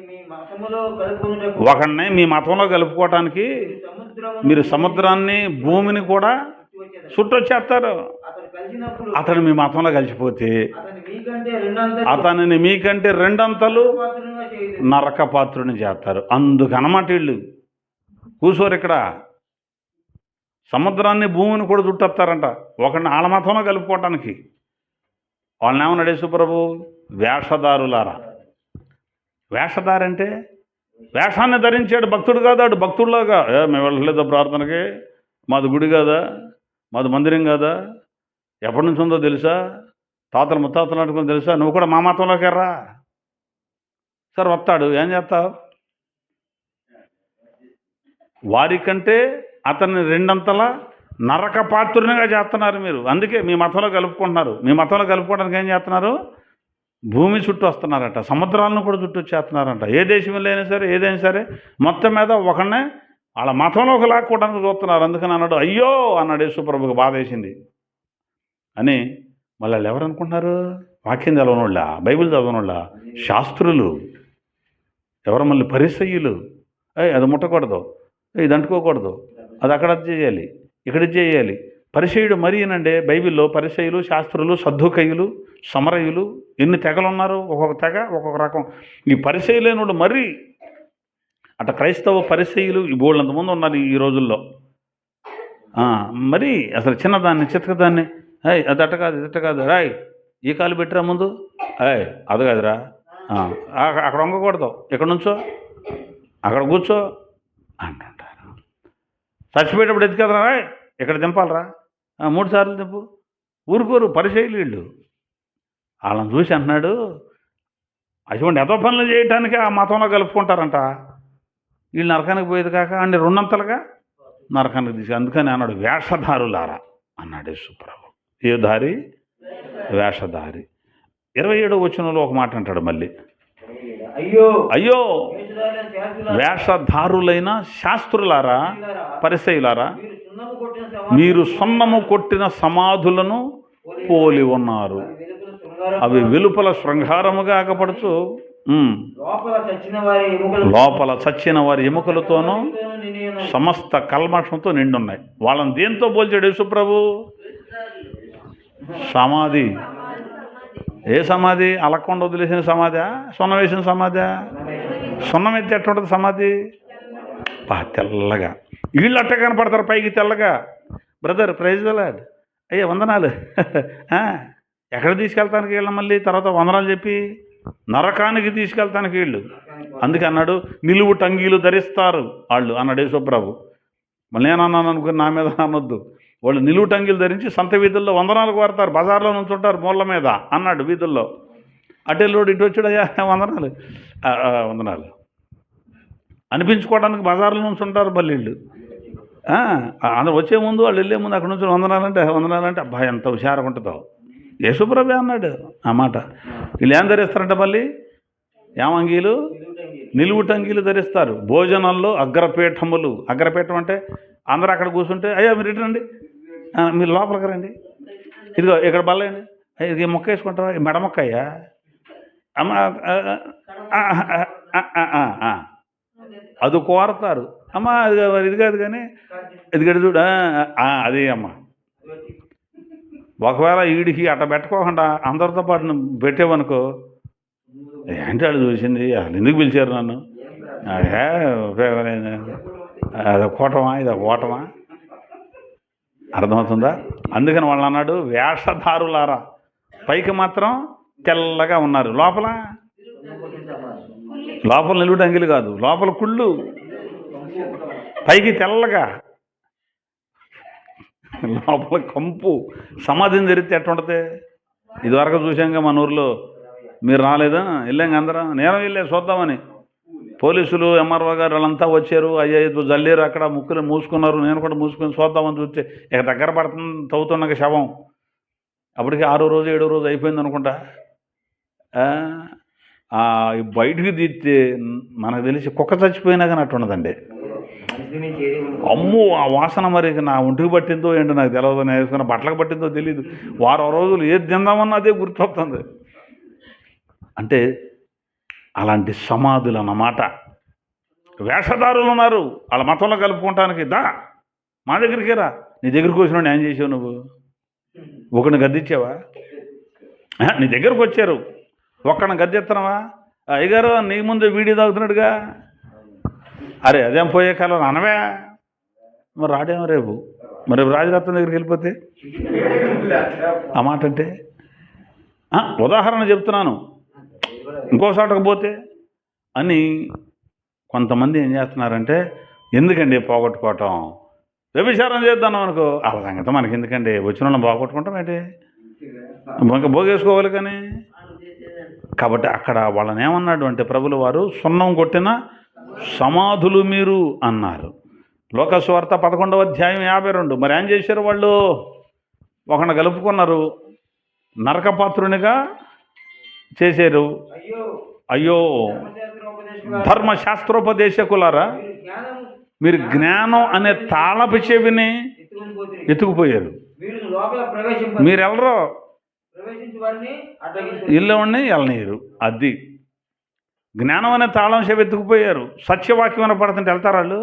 మీ మతంలో కలుపుకోవటానికి మీరు సముద్రాన్ని భూమిని కూడా చుట్టొచ్చేస్తారు. అతను మీ మతంలో కలిసిపోతే అతనిని మీకంటే రెండంతలు నరకపాత్రుని చేస్తారు. అందుకనమాట వీళ్ళు కూర్చోరు ఇక్కడ. సముద్రాన్ని భూమిని కూడా చుట్టొస్తారంట ఒకడిని వాళ్ళ మతంలో కలుపుకోవటానికి. వాళ్ళని ఏమన్నాడు యేసు ప్రభు? వేషధారులారా. వేషధారంటే వేషాన్ని ధరించాడు, భక్తుడు కాదు. ఆడు భక్తుడులాగా మేము వెళ్ళలేదా ప్రార్థనకి, మాది గుడి కాదా, మాది మందిరం కాదా, ఎప్పటి నుంచి ఉందో తెలుసా, తాతలు ముత్తాతలు అనుకుని తెలుసా, నువ్వు కూడా మా మతంలోకి రా. సరే వస్తాడు, ఏం చేస్తావు? వారికంటే అతన్ని రెండంతల నరక పాత్రునిగా చేస్తున్నారు మీరు. అందుకే మీ మతంలో కలుపుకుంటున్నారు. మీ మతంలో కలుపుకోవడానికి ఏం చేస్తున్నారు? భూమి చుట్టూ వస్తున్నారట, సముద్రాలను కూడా చుట్టూ వచ్చేస్తున్నారంట. ఏ దేశంలో అయినా సరే, ఏదైనా సరే, మొత్తం మీద ఒకనే వాళ్ళ మతంలోకి లాక్కోవడానికి చూస్తున్నారు. అందుకని అన్నాడు, అయ్యో అన్నాడు. యేసు ప్రభువుకి బాధ వేసింది అని. మళ్ళీ వాళ్ళు ఎవరు అనుకుంటున్నారు? వాక్యం చదవనోళ్ళ, బైబిల్ చదవనోళ్ళ, శాస్త్రులు. ఎవరు? మళ్ళీ పరిసయ్యులు. అది ముట్టకూడదు, ఇది అంటుకోకూడదు, అది అక్కడ చేయాలి, ఇక్కడ చేయాలి. పరిసయ్యుడు మరీనండి బైబిల్లో. పరిసయ్యులు, శాస్త్రులు, సద్దూకయ్యులు, సమరయులు, ఎన్ని తెగలు ఉన్నారు, ఒక్కొక్క తెగ ఒక్కొక్క రకం. ఈ పరిసయ్యులైన మరీ అట్లా క్రైస్తవ పరిసయ్యులు ఈ బోళ్ళంతమంది ఉన్నారు ఈ రోజుల్లో. మరి అసలు చిన్నదాన్ని చితకదాన్ని, అది అట్ట కాదు, ఇది అట్ట కాదు, రాయ్ ఈ కాలు పెట్టిరా ముందు, అది కాదురా, అక్కడ వంగకూడదు, ఇక్కడ నుంచో, అక్కడ కూర్చో అంటుంటారు. చచ్చిపోయేటప్పుడు ఎత్తుకెదరా, రాయ్ ఇక్కడ దింపాలరా, 3 సార్లు దింపు. ఊరుకోరు పరిసయ్యులు వీళ్ళు. వాళ్ళని చూసి అంటున్నాడు, అటువంటి ఎదో పనులు చేయటానికి ఆ మతంలో కలుపుకుంటారంట. వీళ్ళు నరకానికి పోయేది కాక అండి రెండంతలుగా నరకానికి తీసి. అందుకని అన్నాడు, వేషధారులారా అన్నాడు యేసు ప్రభు. ఏ దారి? వేషధారి. 27వ వచనంలో ఒక మాట అంటాడు మళ్ళీ, అయ్యో వేషధారులైన శాస్త్రులారా, పరిసయ్యులారా, మీరు సున్నము కొట్టిన సమాధులను పోలి ఉన్నారు. అవి వెలుపల శృంగారముగా ఆగపడుచు లోపల చచ్చిన వారి ఎముకలతోనూ సమస్త కల్మషంతో నిండున్నాయి. వాళ్ళని దేంతో పోల్చాడు యేసు ప్రభు? సమాధి. ఏ సమాధి? అలక్కొండ వదిలేసిన సమాధా? సున్నం వేసిన సమాధా? సున్నం ఎత్తి ఎట్టుంటుంది సమాధి? తెల్లగా. వీళ్ళు అట్ట కనపడతారు పైకి తెల్లగా. బ్రదర్ ప్రైజ్ ద లార్డ్, అయ్యా వందనాలు. ఎక్కడ తీసుకెళ్తానికి వీళ్ళ మళ్ళీ తర్వాత వందనాలు చెప్పి నరకానికి తీసుకెళ్తానికి వీళ్ళు. అందుకే అన్నాడు, నిలువు టంగీలు ధరిస్తారు వాళ్ళు అన్నాడు యేసు ప్రభు. మళ్ళీ నేను అన్నాను అనుకుని నా మీద అనొద్దు. వాళ్ళు నిలువు టంగీలు ధరించి సంత వీధుల్లో వందనాలకు వాడతారు, బజార్లో నుంచి ఉంటారు మూల మీద అన్నాడు వీధుల్లో. అటెల్లోడు ఇటు వచ్చాడయ్యా వందనాలు, వందనాలు అనిపించుకోవడానికి బజార్ల నుంచి ఉంటారు బల్లీళ్ళు. అందరు వచ్చే ముందు వాళ్ళు వెళ్ళే ముందు అక్కడ నుంచి వందనాలంటే అబ్బా ఎంత హుషారుగా ఉంటుందో. యేసుప్రభే అన్నాడు ఆ మాట. వీళ్ళు ఏం ధరిస్తారంట మళ్ళీ? ఏమంగీలు, నిలువుటంగీలు ధరిస్తారు. భోజనాల్లో అగ్రపీఠములు. అగ్రపీఠం అంటే అందరూ అక్కడ కూర్చుంటే, అయ్యా మీరు ఇటు రండి, మీరు లోపలికి రండి, ఇదిగో ఇక్కడ బల్లండి, ఇది మొక్క వేసుకుంటావా, ఈ మెడ మొక్క అయ్యా, అమ్మ అది కోరతారు. అమ్మ ఇది కాదు కానీ ఇది గడి చూడ, అదే అమ్మ. ఒకవేళ వీడికి అట్ట పెట్టుకోకుండా అందరితో పాటు పెట్టేవనుకో, ఏంటి వాళ్ళు చూసింది, అసలు ఎందుకు పిలిచారు నన్ను, అదే అదొక కూటమా, ఇదొక ఓటమా, అర్థమవుతుందా? అందుకని వాళ్ళు అన్నాడు, వేషధారులారా, పైకి మాత్రం తెల్లగా ఉన్నారు, లోపల నిలువుట అంగిలు కాదు, లోపల కుళ్ళు, పైకి తెల్లగా, లోపల కంపు. సమాధిని జరిగితే ఎట్టుంటుంది? ఇదివరకు చూసాంగా మన ఊర్లో, మీరు రాలేదా? వెళ్ళాం అందరం, నేను వెళ్ళే చూద్దామని. పోలీసులు ఎంఆర్ఓ గారు వాళ్ళంతా వచ్చారు, అయ్యో జల్లేరు, అక్కడ ముక్కులు మూసుకున్నారు, నేను కూడా మూసుకొని చూద్దామని చూస్తే ఇక దగ్గర పడుతుంది, తవ్వుతున్న శవం. అప్పటికి 6వ రోజు 7వ రోజు అయిపోయింది అనుకుంటా. బయటికి తీస్తే మనకు తెలిసి కుక్క చచ్చిపోయినా కానీ అట్టు ఉండదండి. అమ్మో, ఆ వాసన మరి నా ఒంటికి పట్టిందో ఏంటో నాకు తెలియదు, నేను వేసుకున్న బట్టలకు పట్టిందో తెలియదు. వారం రోజులు ఏది తిందామన్నా అదే గుర్తొస్తుంది. అంటే అలాంటి సమాధులు అన్నమాట. వేషధారులు ఉన్నారు, వాళ్ళ మతంలో కలుపుకోవటానికి. మా దగ్గరికి రా, నీ దగ్గరికి వచ్చిన ఏం చేసావు నువ్వు? ఒకరిని గద్దిచ్చావా? నీ దగ్గరకు వచ్చారు, ఒక్కడిని గద్దెత్తనవా? అయ్యగారు నీ ముందు వీడియో తాగుతున్నాడుగా, అరే అదేం పోయే కాలం అనవే, మరి రాడేమో రేపు, మరి రాజరత్నం దగ్గరికి వెళ్ళిపోతే ఆ మాట అంటే. ఉదాహరణ చెప్తున్నాను, ఇంకోసాటకు పోతే అని. కొంతమంది ఏం చేస్తున్నారంటే, ఎందుకండి పోగొట్టుకోవటం, వ్యభిచారం చేద్దాం అనుకో, ఆ సంగతి మనకి ఎందుకండి, వచ్చిన వాళ్ళని పోగొట్టుకుంటాం ఏంటి, ఇంకా భోగేసుకోవాలి కానీ. కాబట్టి అక్కడ వాళ్ళని ఏమన్నాడు అంటే ప్రభుల వారు, సున్నం కొట్టిన సమాధులు మీరు అన్నారు. లోకసువార్త 11వ అధ్యాయం 52. మరి ఏం చేశారు వాళ్ళు? ఒకరిని కలుపుకున్నారు, నరకపాత్రునిగా చేశారు. అయ్యో ధర్మశాస్త్రోపదేశకులారా, మీరు జ్ఞానం అనే తాళపు చెవిని ఎత్తుకుపోయారు. మీరెవరో ఇల్లుని వెళ్ళనీరు. అది జ్ఞానం అనే తాళం చెవి ఎత్తుకుపోయారు. సత్యవాక్యం వినపడుతుంటే వెళ్తారు వాళ్ళు.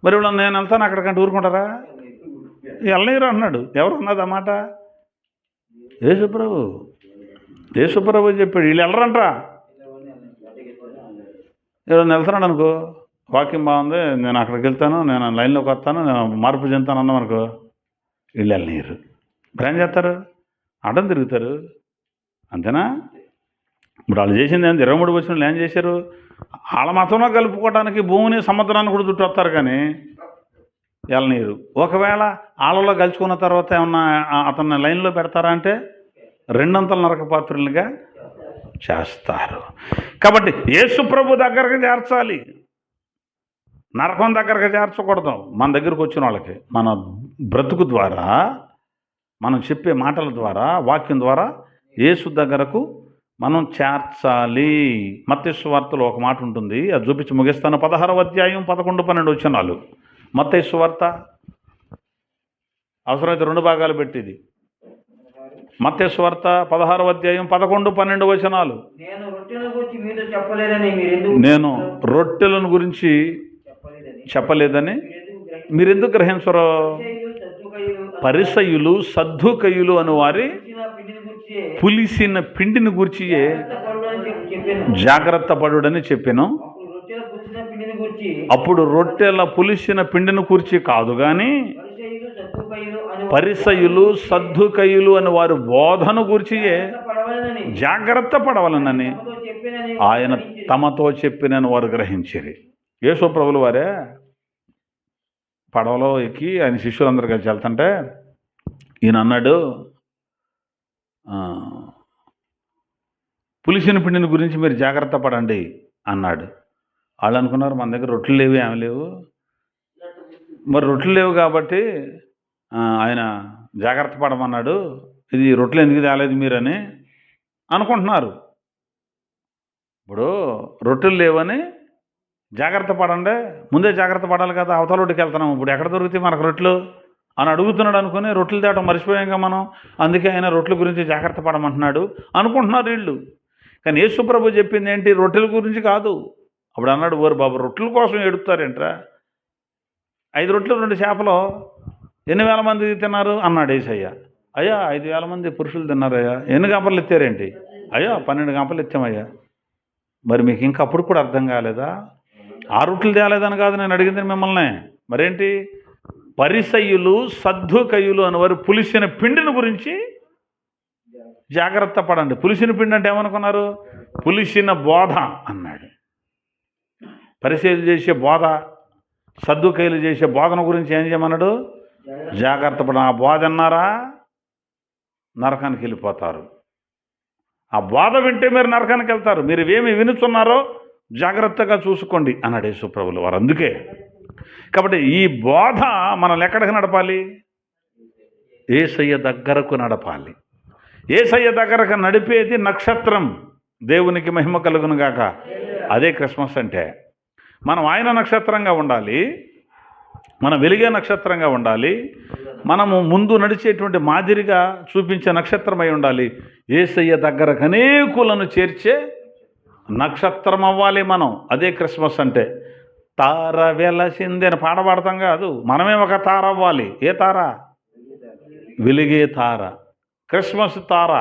మరి వాళ్ళు నేను వెళ్తాను అక్కడికంటే ఊరుకుంటారా? వెళ్ళనీరు అన్నాడు. ఎవరు అన్నది అన్నమాట? యేసుప్రభు చెప్పాడు, వీళ్ళు వెళ్ళరంట్రా. ఇలా వెళ్తున్నాడు అనుకో, వాక్యం బాగుంది, నేను అక్కడికి వెళ్తాను, నేను లైన్లోకి వస్తాను, నేను మార్పు చెందుతాను అన్నాం అనుకో, వీళ్ళు వెళ్ళనీరు. మరి ఏం చేస్తారు? అడ్డం తిరుగుతారు. అంతేనా? ఇప్పుడు వాళ్ళు చేసింది ఏంటి? 23 వచనంలో ఏం చేశారు? వాళ్ళ మతంలో కలుపుకోవడానికి భూమిని సముద్రాన్ని కూడా చుట్టూ వస్తారు కానీ వెళ్ళనీరు. ఒకవేళ వాళ్ళలో కలుసుకున్న తర్వాత ఏమన్నా అతన్ని లైన్లో పెడతారా అంటే 2 నరకపాత్రులుగా చేస్తారు. కాబట్టి యేసు ప్రభు దగ్గరకు చేర్చాలి, నరకం దగ్గరకు చేర్చకూడదు. మన దగ్గరకు వచ్చిన వాళ్ళకి మన బ్రతుకు ద్వారా, మనం చెప్పే మాటల ద్వారా, వాక్యం ద్వారా యేసు దగ్గరకు మనం చేర్చాలి. మత్తయి సువార్తలో ఒక మాట ఉంటుంది, అది చూపించి ముగిస్తాను. 16వ అధ్యాయం 11-12 వచనాలు. మత్తయి సువార్త అవసరమైతే 2 భాగాలు పెట్టింది. మత్తయి సువార్త 16వ అధ్యాయం 11-12 వచనాలు. నేను రొట్టెలను గురించి చెప్పలేదని మీరెందుకు గ్రహించరు? పరిసయ్యులు సద్దూకయ్యులు అని వారి పులిసిన పిండిని గూర్చి జాగ్రత్త పడుడని చెప్పాను. అప్పుడు రొట్టెల పులిసిన పిండిని కూర్చి కాదు కానీ పరిసయ్యులు సద్దూకయ్యులు అని వారి బోధను గూర్చి జాగ్రత్త పడవలనని ఆయన తమతో చెప్పినని వారు గ్రహించిరి. యేసు ప్రభుల వారే పడవలో ఎక్కి ఆయన శిష్యులందరూ కలిసి వెళ్తుంటే ఈయన అన్నాడు, పులిసిన పిండిని గురించి మీరు జాగ్రత్త పడండి అన్నాడు. వాళ్ళు అనుకున్నారు మన దగ్గర రొట్టెలు లేవు, ఏమి లేవు, మరి రొట్టెలు లేవు కాబట్టి ఆయన జాగ్రత్త పడమన్నాడు, ఇది రొట్టెలు ఎందుకు తేలేదు మీరని అనుకుంటున్నారు. ఇప్పుడు రొట్టెలు లేవని జాగ్రత్త పడండి, ముందే జాగ్రత్త పడాలి కదా, అవతల రోడ్డుకి వెళ్తున్నాం, ఇప్పుడు ఎక్కడ దొరుకుతాయి మనకు రొట్టెలు అని అడుగుతున్నాడు అనుకుని రొట్టెలు తేవడం మర్చిపోయాక మనం, అందుకే ఆయన రొట్టెల గురించి జాగ్రత్త పడమంటున్నాడు అనుకుంటున్నారు వీళ్ళు. కానీ యేసుప్రభు చెప్పింది ఏంటి? రొట్టెల గురించి కాదు. అప్పుడు అన్నాడు, ఓరు బాబు రొట్టెల కోసం ఏడుస్తారేంట్రా, 5 రొట్టెలు 2 చేపలు ఎన్ని వేల మంది తిన్నారు అన్నాడు యేసయ్య. అయ్యా 5,000 మంది పురుషులు తిన్నారయ్యా. ఎన్ని గంపలు ఎత్తారేంటి? అయ్యా 12 గంపలు ఎత్తామయ్యా. మరి మీకు ఇంకా అప్పుడు కూడా అర్థం కాలేదా? ఆ రొట్టెలు తేలేదని కాదు నేను అడిగింది మిమ్మల్ని. మరేంటి? పరిసయ్యులు సద్దూకయ్యులు అనేవారు పులిసిన పిండిని గురించి జాగ్రత్త పడండి. పులిసిన పిండి అంటే ఏమనుకున్నారు? పులిసిన బోధ అన్నాడు. పరిసయ్యులు చేసే బోధ, సద్దూకయ్యులు చేసే బోధన గురించి ఏం చేయమన్నాడు? జాగ్రత్త పడ. ఆ బోధ అన్నారా నరకానికి వెళ్ళిపోతారు. ఆ బోధ వింటే మీరు నరకానికి వెళ్తారు. మీరు ఏమి వినుచున్నారో జాగ్రత్తగా చూసుకోండి అన్నాడు యేసుప్రభులు వారు. అందుకే కాబట్టి ఈ బోధ మనల్ని ఎక్కడికి నడపాలి? యేసయ్య దగ్గరకు నడపాలి. యేసయ్య దగ్గరకు నడిపేది నక్షత్రం. దేవునికి మహిమ కలుగును గాక. అదే క్రిస్మస్ అంటే. మనం ఆయన నక్షత్రంగా ఉండాలి, మనం వెలిగే నక్షత్రంగా ఉండాలి, మనము ముందు నడిచేటువంటి మాదిరిగా చూపించే నక్షత్రమై ఉండాలి. యేసయ్య దగ్గరకు అనేకులను చేర్చే నక్షత్రం అవ్వాలి మనం. అదే క్రిస్మస్ అంటే. తార వెలసింది అని పాట పాడతాం కాదు, మనమే ఒక తార అవ్వాలి. ఏ తార? వెలిగే తార, క్రిస్మస్ తార.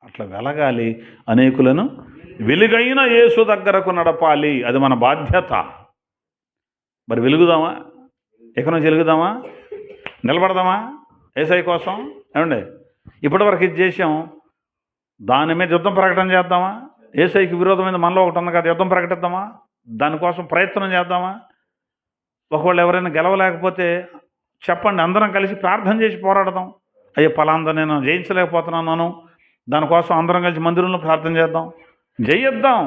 అట్లా వెలగాలి, అనేకులను వెలుగైన యేసు దగ్గరకు నడపాలి. అది మన బాధ్యత. మరి వెలుగుదామా? ఎక్కడి నుంచి వెలుగుదామా? నిలబడదామా యేసయ్య కోసం? ఏమండి, ఇప్పటివరకు ఇది చేసాం, దాని మీద యుద్ధం ప్రకటన చేద్దామా? యేసయ్యకి విరోధమైన మనలో ఒకటి ఉంది కదా, యుద్ధం ప్రకటిద్దామా? దానికోసం ప్రయత్నం చేద్దామా? ఒకవేళ ఎవరైనా గెలవలేకపోతే చెప్పండి, అందరం కలిసి ప్రార్థన చేసి పోరాడదాం. అయ్యో పలాందా నేను జయించలేకపోతున్నాను, దానికోసం అందరం కలిసి మందిరంలో ప్రార్థన చేద్దాం, జయిద్దాం.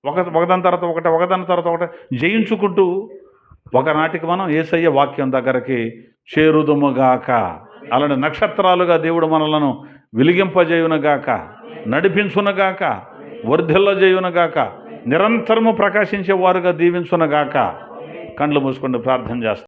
ఒకదాని తర్వాత ఒకటి జయించుకుంటూ ఒకనాటికి మనం యేసయ్య వాక్యం దగ్గరికి చేరుదుముగాక. అలాంటి నక్షత్రాలుగా దేవుడు మనలను వెలిగింపజేయునుగాక, నడిపించునుగాక, వర్ధిల్లజేయునుగాక, నిరంతరము ప్రకాశించే వారుగా దీవించునుగాక. కండ్లు మూసుకొని ప్రార్థన చేస్తాం.